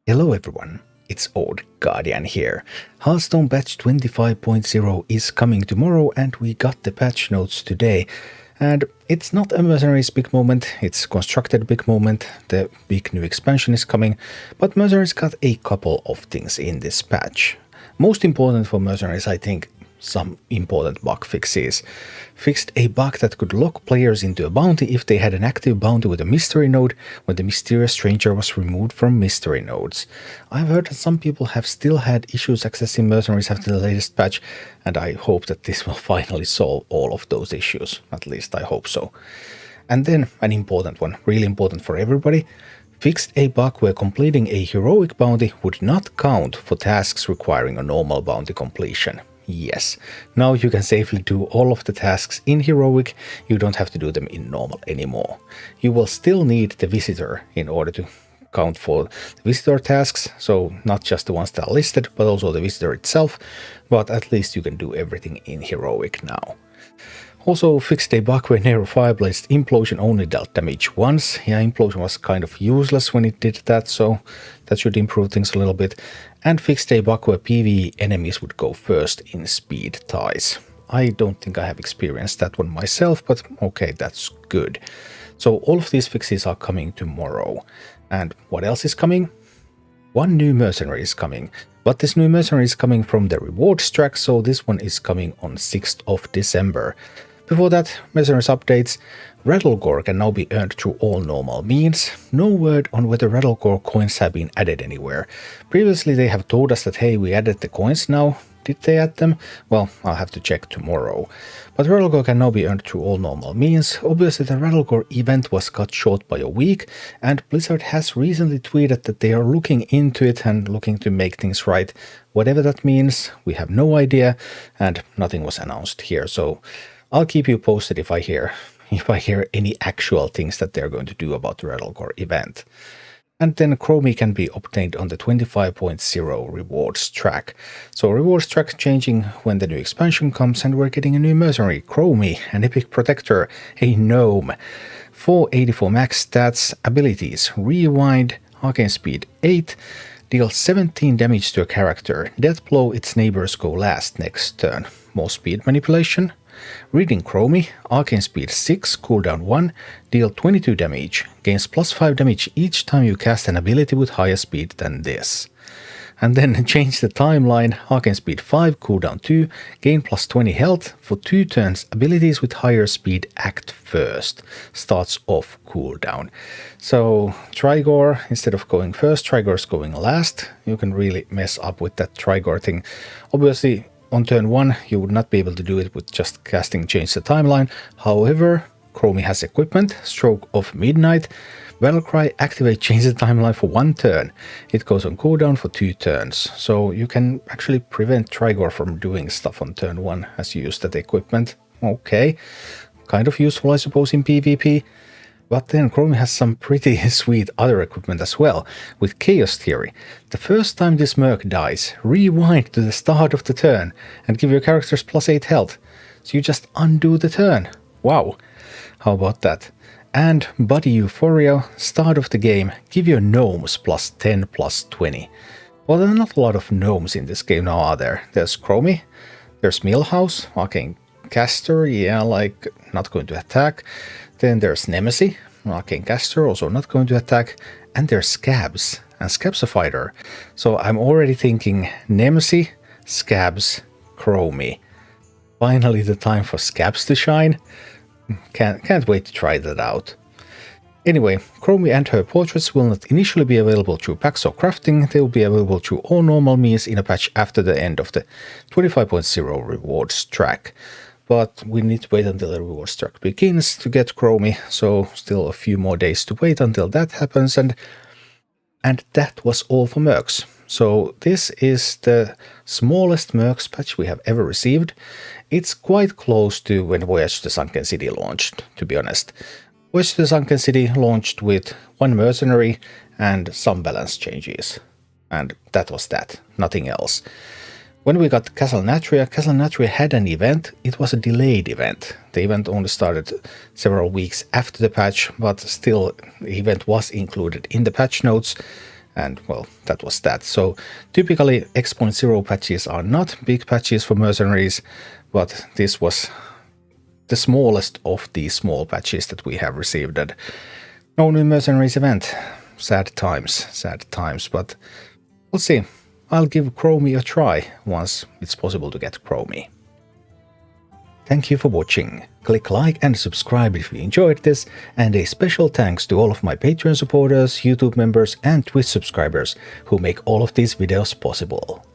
Hello everyone, it's Old Guardian here. Hearthstone patch 25.0 is coming tomorrow and we got the patch notes today. And it's not a Mercenaries big moment, it's constructed big moment, the big new expansion is coming, but Mercenaries got a couple of things in this patch. Most important for Mercenaries, I think, some important bug fixes. Fixed a bug that could lock players into a bounty if they had an active bounty with a mystery node when the mysterious stranger was removed from mystery nodes. I've heard that some people have still had issues accessing Mercenaries after the latest patch, and I hope that this will finally solve all of those issues. At least I hope so. And then an important one, really important for everybody, fixed a bug where completing a heroic bounty would not count for tasks requiring a normal bounty completion. Yes, now you can safely do all of the tasks in heroic, you don't have to do them in normal anymore. You will still need the visitor in order to count for the visitor tasks, so not just the ones that are listed, but also the visitor itself, but at least you can do everything in heroic now. Also fixed a bug where Nero Fireblade's Implosion only dealt damage once. Yeah, Implosion was kind of useless when it did that, so that should improve things a little bit. And fixed a bug where PvE enemies would go first in speed ties. I don't think I have experienced that one myself, but okay, that's good. So all of these fixes are coming tomorrow. And what else is coming? One new Mercenary is coming. But this new Mercenary is coming from the Rewards Track, so this one is coming on 6th of December. Before that, Mercenaries updates. Rattlegore can now be earned through all normal means. No word on whether Rattlegore coins have been added anywhere. Previously they have told us that hey, we added the coins now. Did they add them? Well, I'll have to check tomorrow. But Rattlegore can now be earned through all normal means. Obviously the Rattlegore event was cut short by a week, and Blizzard has recently tweeted that they are looking into it and looking to make things right. Whatever that means, we have no idea, and nothing was announced here, so I'll keep you posted if I hear any actual things that they're going to do about the Rattlegore event. And then Chromie can be obtained on the 25.0 Rewards Track. So Rewards Track changing when the new expansion comes, and we're getting a new Mercenary, Chromie, an Epic Protector, a Gnome, 484 max stats, abilities, Rewind, Arcane Speed 8, deals 17 damage to a character, Death Blow its neighbors go last next turn, more speed manipulation, Reading Chromie, Arcane Speed 6, cooldown 1, deal 22 damage, gains plus 5 damage each time you cast an ability with higher speed than this. And then change the timeline, Arcane Speed 5, cooldown 2, gain plus 20 health, for 2 turns abilities with higher speed act first, starts off cooldown. So Trigor, instead of going first, Trigor's going last. You can really mess up with that Trigor thing. Obviously, on turn 1, you would not be able to do it with just casting Change the Timeline. However, Chromie has equipment, Stroke of Midnight, Battlecry, activate Change the Timeline for 1 turn. It goes on cooldown for 2 turns, so you can actually prevent Trigor from doing stuff on turn 1 as you use that equipment. Okay, kind of useful I suppose in PvP. But then Chromie has some pretty sweet other equipment as well, with Chaos Theory. The first time this Merc dies, rewind to the start of the turn and give your characters plus 8 health. So you just undo the turn. Wow, how about that? And Body Euphoria, start of the game, give your gnomes plus 10 plus 20. Well, there are not a lot of gnomes in this game now, are there? There's Chromie, there's Millhouse, Arcane Caster, yeah, like not going to attack. Then there's Nemesis, Arcane Caster, also not going to attack. And there's Scabs, and Scabs a fighter. So I'm already thinking Nemesis, Scabs, Chromie. Finally the time for Scabs to shine. Can't wait to try that out. Anyway, Chromie and her portraits will not initially be available through packs or crafting. They will be available through all normal means in a patch after the end of the 25.0 Rewards Track. But we need to wait until the Rewards Track begins to get Chromie, so still a few more days to wait until that happens, and that was all for Mercs. So this is the smallest Mercs patch we have ever received. It's quite close to when Voyage to the Sunken City launched, to be honest. Voyage to the Sunken City launched with 1 Mercenary and some balance changes. And that was that, nothing else. When we got Castle Nathria had an event. It was a delayed event. The event only started several weeks after the patch, but still the event was included in the patch notes. And well, that was that. So typically X.0 patches are not big patches for Mercenaries, but this was the smallest of these small patches that we have received. And no new Mercenaries event. Sad times, but we'll see. I'll give Chromie a try once it's possible to get Chromie. Thank you for watching. Click like and subscribe if you enjoyed this, and a special thanks to all of my Patreon supporters, YouTube members and Twitch subscribers who make all of these videos possible.